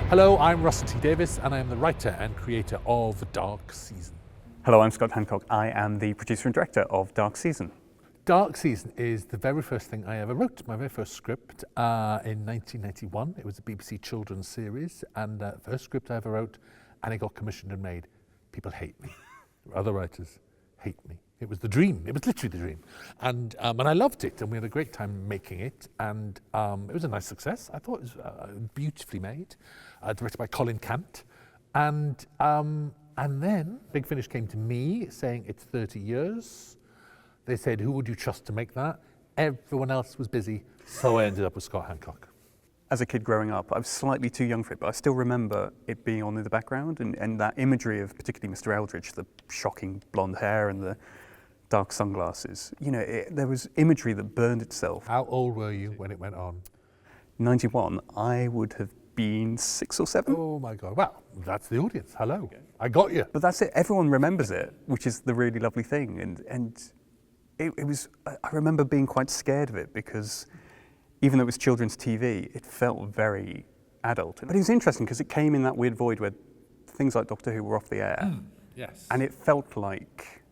Hello, I'm Russell T Davies and I am the writer and creator of Dark Season. Hello, I'm Scott Handcock. I am the producer and director of Dark Season. Dark Season is the very first thing I ever wrote, my very first script in 1991. It was a BBC children's series and the first script I ever wrote, and it got commissioned and made. People hate me. Other writers hate me. It was the dream. It was literally the dream. And I loved it, and we had a great time making it, and it was a nice success. I thought it was beautifully made, directed by Colin Cant. And then Big Finish came to me saying it's 30 years. They said, who would you trust to make that? Everyone else was busy, so I ended up with Scott Handcock. As a kid growing up, I was slightly too young for it, but I still remember it being on in the background, and that imagery of particularly Mr Eldritch, the shocking blonde hair and the dark sunglasses. You know, there was imagery that burned itself. How old were you when it went on? 91, I would have been 6 or 7. Oh my God, well, that's the audience, hello. Okay. I got you. But that's it, everyone remembers it, which is the really lovely thing. And it was, I remember being quite scared of it because even though it was children's TV, it felt very adult. But it was interesting because it came in that weird void where things like Doctor Who were off the air. Yes. And it felt like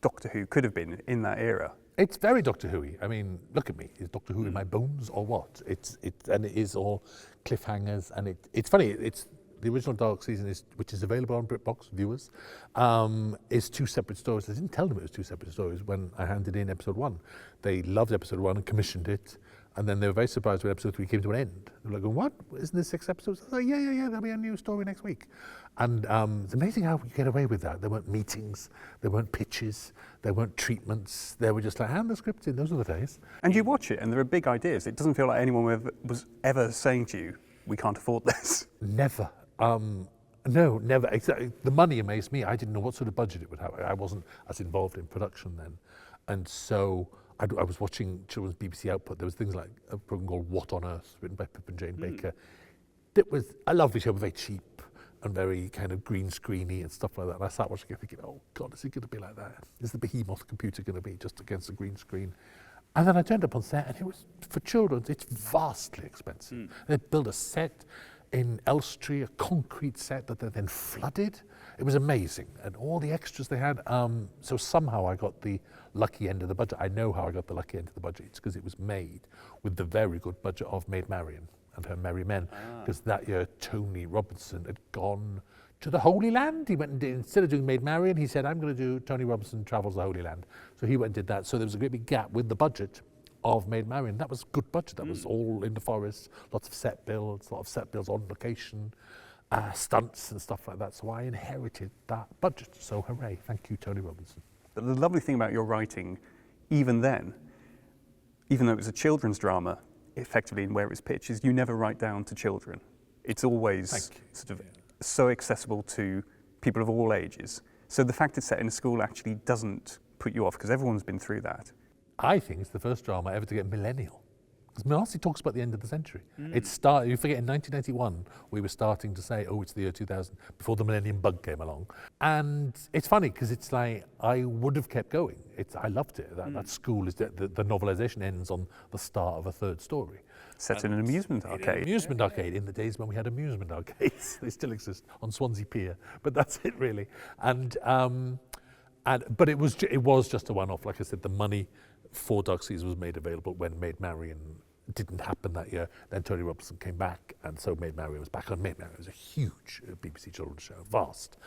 Doctor Who could have been in that era. It's very Doctor Who-y. I mean, look at me. Is Doctor Who in my bones or what? It is all cliffhangers, and it's funny. It's the original Dark Season, which is available on BritBox, viewers, is 2 separate stories. I didn't tell them it was 2 separate stories when I handed in episode 1. They loved episode 1 and commissioned it, and then they were very surprised when episode 3 came to an end. They were like, what? Isn't this 6 episodes? I was like, yeah, there'll be a new story next week. And it's amazing how you get away with that. There weren't meetings, there weren't pitches, there weren't treatments. They were just like, hand the script in, those are the days. And you watch it, and there are big ideas. It doesn't feel like anyone was ever saying to you, we can't afford this. Never. No, never. Exactly. The money amazed me. I didn't know what sort of budget it would have. I wasn't as involved in production then. And so I was watching children's BBC output. There was things like a program called What on Earth, written by Pip and Jane Baker. It was a lovely show, but very cheap and very kind of green screeny and stuff like that. And I sat watching it thinking, oh God, is it going to be like that? Is the behemoth computer going to be just against a green screen? And then I turned up on set, and it was, for children, it's vastly expensive. They built a set in Elstree, a concrete set that they then flooded. It was amazing, and all the extras they had. So somehow I got the lucky end of the budget. I know how I got the lucky end of the budget. It's because it was made with the very good budget of Maid Marian and Her Merry Men. Because that year, Tony Robinson had gone to the Holy Land. He went and did, instead of doing Maid Marian, he said, I'm going to do Tony Robinson Travels the Holy Land. So he went and did that. So there was a great big gap with the budget of Maid Marian. That was good budget. That was all in the forest, lots of set builds, a lot of set builds on location, stunts and stuff like that. So I inherited that budget. So hooray, thank you, Tony Robinson. But the lovely thing about your writing, even then, even though it was a children's drama, effectively in where it was pitched, is you never write down to children. It's always sort of so accessible to people of all ages. So the fact it's set in a school actually doesn't put you off, because everyone's been through that. I think it's the first drama ever to get millennial. Because Marcie talks about the end of the century. It started, you forget, in 1991, we were starting to say, oh, it's the year 2000, before the millennium bug came along. And it's funny, because it's like, I would have kept going. I loved it. That school, is the novelisation ends on the start of a 3rd story. Set in an amusement arcade. Amusement arcade, in the days when we had amusement arcades. They still exist on Swansea Pier, but that's it really. But it was just a one-off. Like I said, the money for Dark Season was made available when Maid Marian didn't happen that year. Then Tony Robinson came back, and so Maid Marian was back on. Maid Marian was a huge BBC children's show, vast.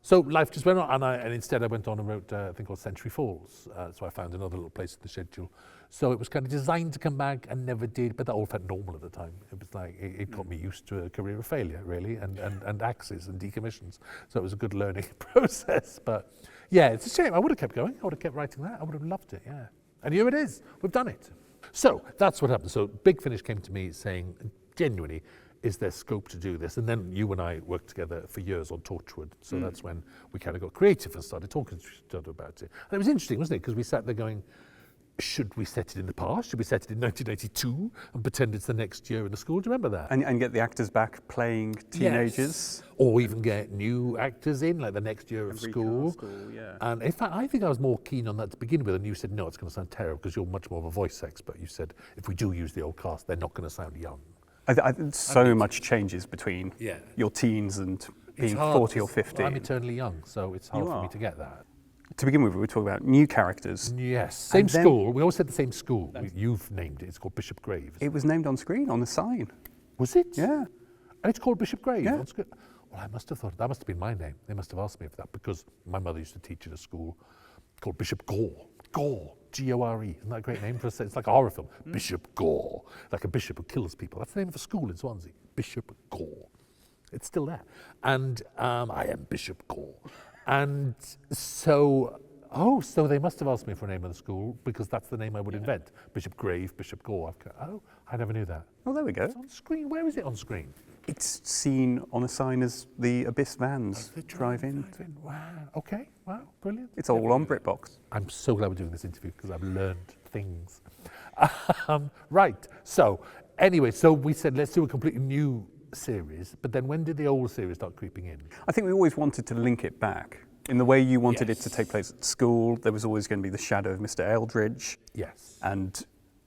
So life just went on, and instead I went on and wrote a thing called Century Falls. So I found another little place in the schedule. So it was kind of designed to come back and never did, but that all felt normal at the time. It was like, it got me used to a career of failure, really, and axes and decommissions. So it was a good learning process. But yeah, it's a shame. I would have kept going. I would have kept writing that. I would have loved it, yeah. And here it is. We've done it. So that's what happened. So Big Finish came to me saying, genuinely, is there scope to do this? And then you and I worked together for years on Torchwood. So that's when we kind of got creative and started talking to each other about it. And it was interesting, wasn't it? Because we sat there going, should we set it in the past? Should we set it in 1982 and pretend it's the next year in the school? Do you remember that? And get the actors back playing teenagers? Yes. Or even get new actors in, like the next year of school. Yeah. And in fact, I think I was more keen on that to begin with, and you said, no, it's going to sound terrible because you're much more of a voice expert. You said, if we do use the old cast, they're not going to sound young. So much changes between Yeah. your teens and being It's hard 40 or 'cause 50. I'm eternally young, so it's hard You for are. me to get that. To begin with, we were talking about new characters. Yes, same And then- school. We always said the same school. You've named it. It's called Bishop Graves. It was named on screen on the sign. Was it? Yeah. And it's called Bishop Graves Yeah. on screen. Well, I must have thought that must have been my name. They must have asked me for that because my mother used to teach at a school called Bishop Gore. Gore. G-O-R-E. Isn't that a great name for a? It's like a horror film. Bishop Gore. Like a bishop who kills people. That's the name of a school in Swansea. Bishop Gore. It's still there. And I am Bishop Gore. And so, so they must have asked me for a name of the school because that's the name I would invent. Bishop Grave, Bishop Gore. I never knew that. Oh, there we go. It's on screen. Where is it on screen? It's seen on a sign as the Abyss vans drive in. Wow. Okay. Wow. Brilliant. It's all on BritBox. I'm so glad we're doing this interview because I've learned things. Right. So, anyway, so we said let's do a completely new series. But then when did the old series start creeping in? I think we always wanted to link it back. In the way you wanted it to Yes. take place at school, there was always going to be the shadow of Mr Eldritch. Yes. And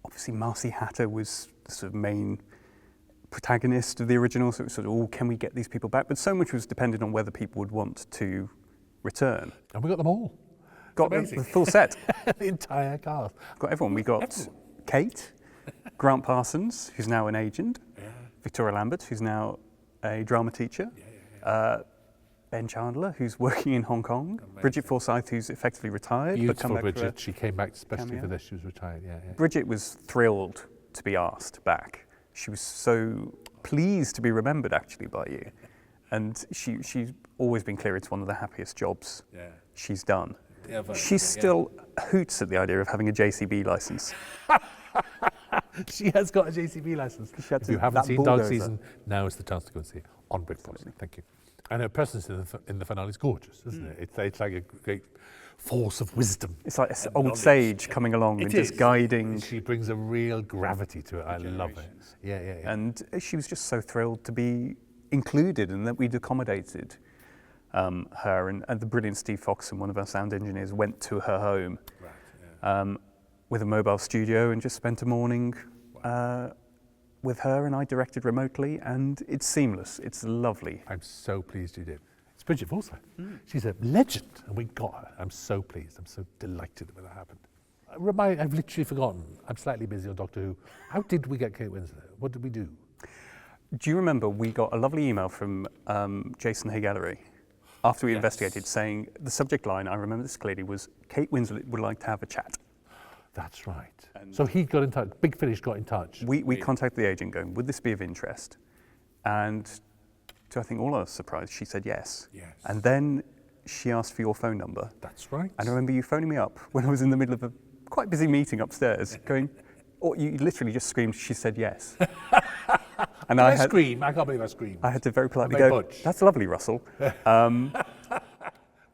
obviously Marcie Hatter was the sort of main protagonist of the original, so it was sort of, can we get these people back? But so much was dependent on whether people would want to return. And we got them all. Got the amazing. full set. The entire cast. Got everyone. We got Kate, Grant Parsons, who's now an agent, Victoria Lambert, who's now a drama teacher, Ben Chandler, who's working in Hong Kong, Brigit Forsyth, who's effectively retired. but come Beautiful back for a Brigit. She came back especially cameo. for this. She was retired. Yeah. Brigit was thrilled to be asked back. She was so pleased to be remembered actually by you. And she's always been clear it's one of the happiest jobs she's done. Yeah, but- She still hoots at the idea of having a JCB license. She has got a JCB license. She had If to- you haven't that seen Dog bulldozer. Season, now is the chance to go and see it on BritBox. Thank you. And her presence in the finale is gorgeous, isn't it? It's like a great force of wisdom. It's like an and old knowledge. sage coming along and just guiding. She brings a real gravity to it. I love it. Yeah. And she was just so thrilled to be included and that we'd accommodated her. And the brilliant Steve Foxon, one of our sound engineers, went to her home with a mobile studio and just spent a morning with her, and I directed remotely, and it's seamless. It's lovely. I'm so pleased you did. It's Brigit Forsyth. She's a legend, and we got her. I'm so pleased. I'm so delighted that that happened. I've literally forgotten. I'm slightly busy on Doctor Who. How did we get Kate Winslet? What did we do? Do you remember we got a lovely email from Jason Hay-Gallery after we investigated saying the subject line, I remember this clearly, was Kate Winslet would like to have a chat. That's right. So he got in touch. Big Finish got in touch. We contacted the agent going, would this be of interest? And to I think all our surprise, she said yes. And then she asked for your phone number. That's right. And I remember you phoning me up when I was in the middle of a quite busy meeting upstairs going, or you literally just screamed, she said yes. And I scream. I can't believe I screamed. I had to very politely Very go, butch. that's lovely, Russell.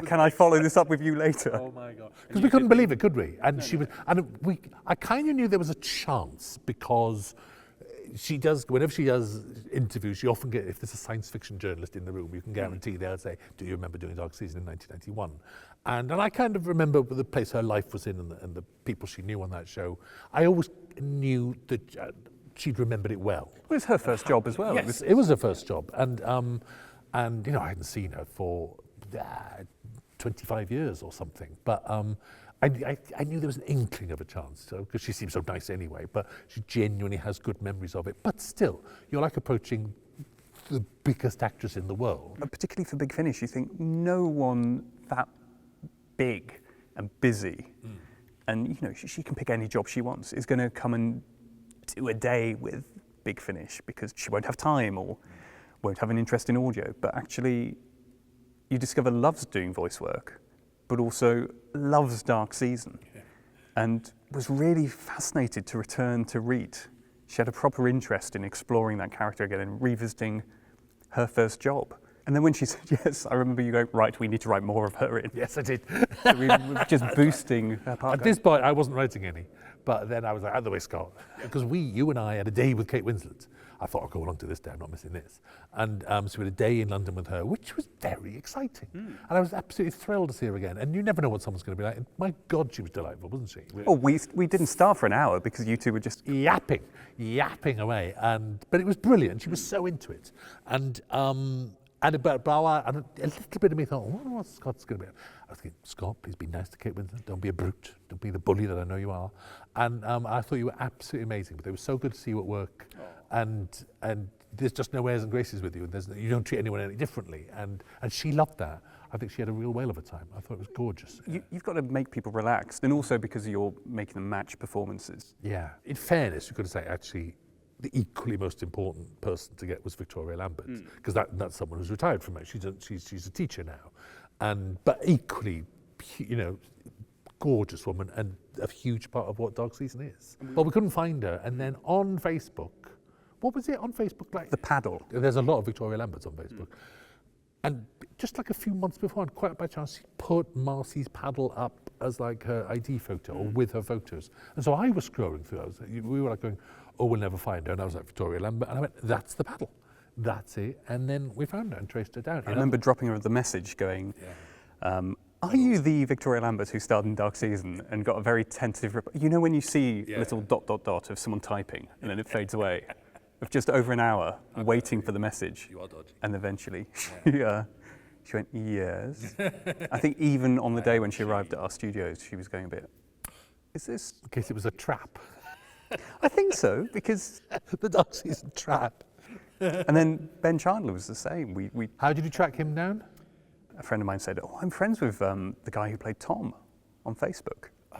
Can I follow this up with you later? Oh my God! Because we couldn't believe it, could we? And she was, and I kind of knew there was a chance because she does. Whenever she does interviews, she often get. If there's a science fiction journalist in the room, you can guarantee they'll say, "Do you remember doing Dark Season in 1991?" And I kind of remember the place her life was in and the people she knew on that show. I always knew that she'd remembered it well. It was her first job as well. Yes, it was her first job, and you know I hadn't seen her for 25 years or something, but I knew there was an inkling of a chance, because she seems so nice anyway, but she genuinely has good memories of it. But still, you're like approaching the biggest actress in the world. Particularly for Big Finish, you think no one that big and busy, and you know she can pick any job she wants, is going to come and do a day with Big Finish because she won't have time or won't have an interest in audio. But actually, you discover loves doing voice work, but also loves Dark Season, and was really fascinated to return to Reet. She had a proper interest in exploring that character again and revisiting her first job. And then when she said yes, I remember you going, right, we need to write more of her in. Yes, I did. So we were just boosting her part. At this point, I wasn't writing any, but then I was like, out of the way, Scott. Because you and I had a day with Kate Winslet. I thought I'll go along to this day, I'm not missing this. And so we had a day in London with her, which was very exciting. And I was absolutely thrilled to see her again. And you never know what someone's going to be like. And my God, she was delightful, wasn't she? Oh, we didn't start for an hour because you two were just yapping away. But it was brilliant. She was so into it. And about a little bit of me thought, I wonder what Scott's going to be. I was thinking, Scott, please be nice to Kate Winslet. Don't be a brute. Don't be the bully that I know you are. And I thought you were absolutely amazing. But it was so good to see you at work. And there's just no airs and graces with you. And you don't treat anyone any differently. And she loved that. I think she had a real whale of a time. I thought it was gorgeous. You've got to make people relaxed. And also because you're making them match performances. Yeah. In fairness, you've got to say, actually, the equally most important person to get was Victoria Lambert, because that's someone who's retired from it. She's a teacher now, but equally, gorgeous woman and a huge part of what Dog Season is. But we couldn't find her, and then on Facebook, what was it on Facebook like? The Paddle. There's a lot of Victoria Lamberts on Facebook, and just like a few months before, and quite by chance, she put Marcie's Paddle up as like her ID photo or with her photos, and so I was scrolling through. We were like going, oh, we'll never find her. And I was like, Victoria Lambert. And I went, that's the Paddle. That's it. And then we found her and traced her down. I remember dropping her the message going, are you the Victoria Lambert who starred in Dark Season and got a very tentative reply? You know when you see a little ... of someone typing and then it fades away? Of just over an hour waiting for the message. You are dodgy. And eventually she went, yes. I think even on the day when she arrived at our studios, she was going a bit, is this... In case it was a trap. I think so, because... the Dog Season trap. And then Ben Chandler was the same. We How did you track him down? A friend of mine said, oh, I'm friends with the guy who played Tom on Facebook. Oh,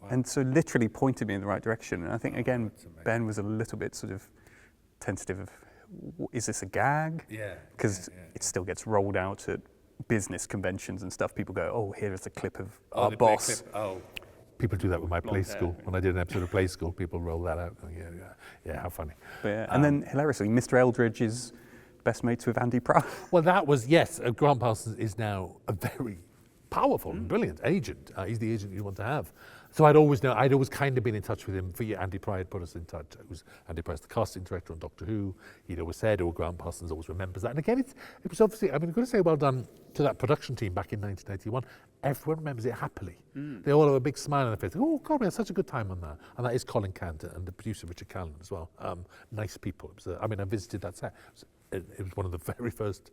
wow. And so literally pointed me in the right direction. And I think, again, Ben was a little bit sort of tentative of, is this a gag? Yeah. Because it still gets rolled out at business conventions and stuff. People go, oh, here is a clip of our boss. People do that with my play school. When I did an episode of Play School, people roll that out. Yeah, how funny. And then, hilariously, Mr Eldritch is best mates with Andy Pryor. Well, that was, yes, Grant Parsons is now a very powerful and brilliant agent. He's the agent you want to have. So I'd always kind of been in touch with him. Andy Pryor had put us in touch. Andy Pryor's the casting director on Doctor Who. He'd always said, Grant Parsons always remembers that. And again, it was obviously, I've got to say well done to that production team back in 1991. Everyone remembers it happily. They all have a big smile on their face. Oh, God, we had such a good time on that. And that is Colin Cantor and the producer, Richard Callan, as well. Nice people. I visited that set. It was one of the very first...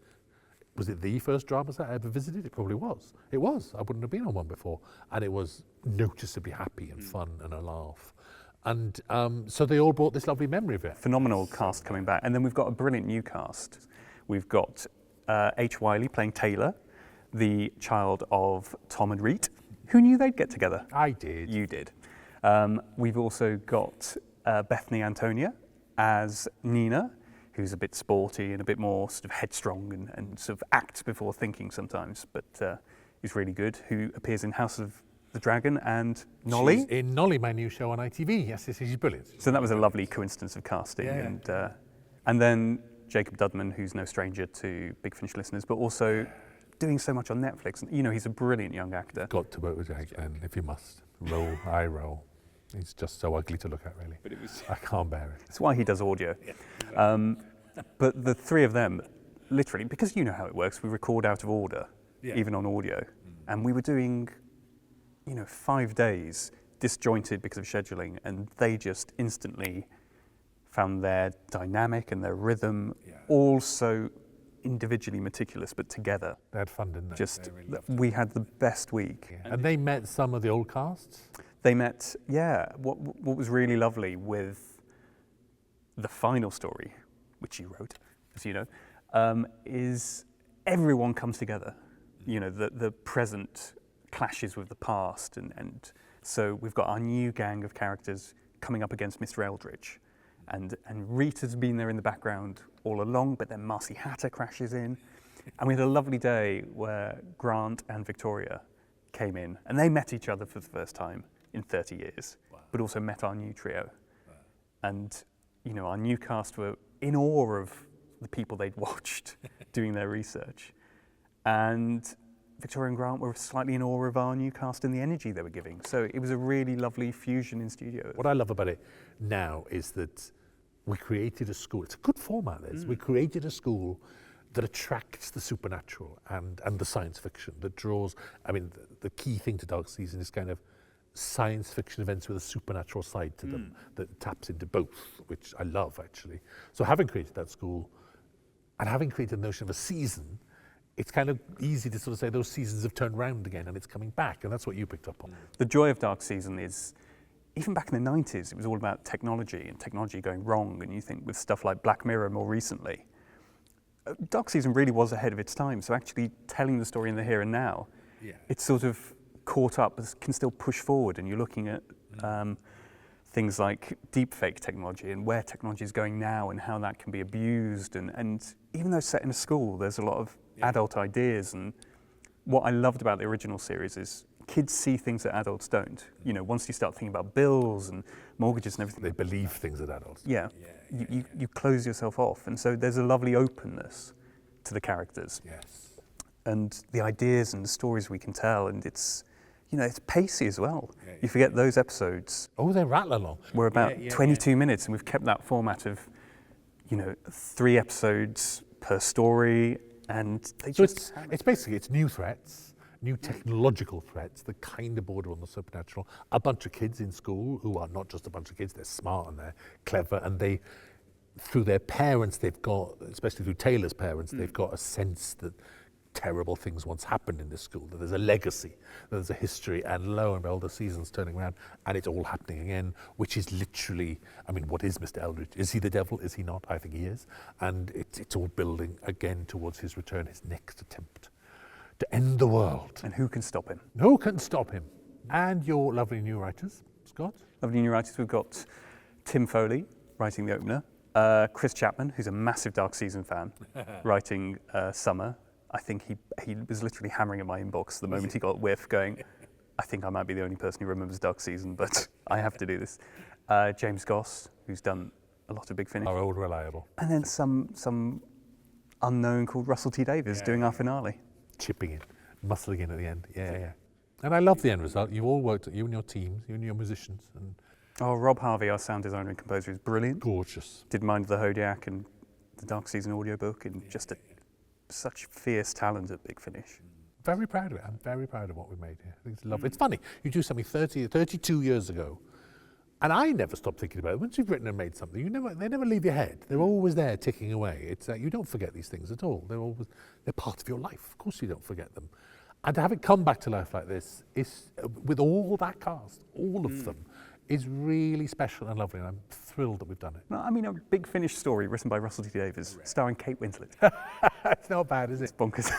Was it the first drama set I ever visited? It probably was. It was. I wouldn't have been on one before. And it was noticeably happy and fun and a laugh. And so they all brought this lovely memory of it. Phenomenal cast coming back. And then we've got a brilliant new cast. We've got H. Wiley playing Taylor, the child of Tom and Reet. Who knew they'd get together? I did. You did. We've also got Bethany Antonia as Nina, who's a bit sporty and a bit more sort of headstrong and sort of acts before thinking sometimes, but is really good, who appears in House of the Dragon and Nolly. She's in Nolly, my new show on ITV. Yes, she's brilliant. So that was a lovely coincidence of casting. Yeah. And then Jacob Dudman, who's no stranger to Big Finish listeners, but also doing so much on Netflix. He's a brilliant young actor. Got to work with Jake then, if you must. Eye roll. He's just so ugly to look at, really. But I can't bear it. That's why he does audio. Yeah. But the three of them, literally, because you know how it works, we record out of order, even on audio. And we were doing, 5 days disjointed because of scheduling, and they just instantly found their dynamic and their rhythm, all so individually meticulous, but together. They had fun, didn't they? We had the best week. Yeah. And they met some of the old casts? They met, what was really lovely with the final story, which you wrote, as you know, is everyone comes together. The present clashes with the past, and so we've got our new gang of characters coming up against Mr Eldritch, and Rita's been there in the background all along, but then Marcie Hatter crashes in, and we had a lovely day where Grant and Victoria came in, and they met each other for the first time in 30 years, but also met our new trio. And, our new cast were in awe of the people they'd watched doing their research. And Victoria and Grant were slightly in awe of our new cast and the energy they were giving. So it was a really lovely fusion in studio. What I love about it now is that we created a school. It's a good format, this. We created a school that attracts the supernatural and the science fiction, that draws, I mean, the key thing to Dark Season is kind of science fiction events with a supernatural side to them that taps into both, which I love, actually. So having created that school and having created the notion of a season, it's kind of easy to sort of say those seasons have turned round again and it's coming back, and that's what you picked up on. The joy of Dark Season is, even back in the 90s, it was all about technology and technology going wrong, and you think with stuff like Black Mirror more recently, Dark Season really was ahead of its time, so actually telling the story in the here and now, it's sort of caught up, can still push forward, and you're looking at things like deepfake technology and where technology is going now and how that can be abused, and even though it's set in a school, there's a lot of adult ideas, and what I loved about the original series is kids see things that adults don't. You know, once you start thinking about bills and mortgages and everything. They believe things that adults don't. You close yourself off, and so there's a lovely openness to the characters. Yes. And the ideas and the stories we can tell, and it's, you know, it's pacey as well. You forget those episodes. Oh, they rattle along. We're about 22 minutes, and we've kept that format of, you know, 3 episodes per story, and they So just... it's basically, it's new threats, new technological threats that kind of border on the supernatural. A bunch of kids in school who are not just a bunch of kids, they're smart and they're clever, and they, through their parents, they've got, especially through Taylor's parents, they've got a sense that terrible things once happened in this school, that there's a legacy, that there's a history, and lo and behold, the season's turning around, and it's all happening again, which is literally, I mean, what is Mr Eldritch? Is he the devil? Is he not? I think he is. And it's all building again towards his return, his next attempt to end the world. And who can stop him? Who can stop him? And your lovely new writers, Scott? Lovely new writers, we've got Tim Foley writing the opener, Chris Chapman, who's a massive Dark Season fan, writing Summer. I think he was literally hammering at my inbox the moment he got whiff, going, I think I might be the only person who remembers Dark Season, but I have to do this. James Goss, who's done a lot of Big Finish. Our old reliable. And then some unknown called Russell T Davies doing our finale. Chipping in, muscling in at the end. Yeah. And I love the end result. You've all worked, you and your teams, you and your musicians. And Oh, Rob Harvey, our sound designer and composer, is brilliant. gorgeous. Did Mind of the Hodiak and the Dark Season audiobook, and just such fierce talent at Big Finish. Very proud of it. I'm very proud of what we made here. I think it's lovely. It's funny. You do something 32 years ago, and I never stop thinking about it. Once you've written and made something, they never leave your head. They're always there ticking away. It's you don't forget these things at all. They're part of your life. Of course you don't forget them. And to have it come back to life like this is, with all that cast, all of them, is really special and lovely, and I'm thrilled that we've done it. No, I mean, a Big Finish story written by Russell T Davies, starring Kate Winslet. It's not bad, is it? It's bonkers.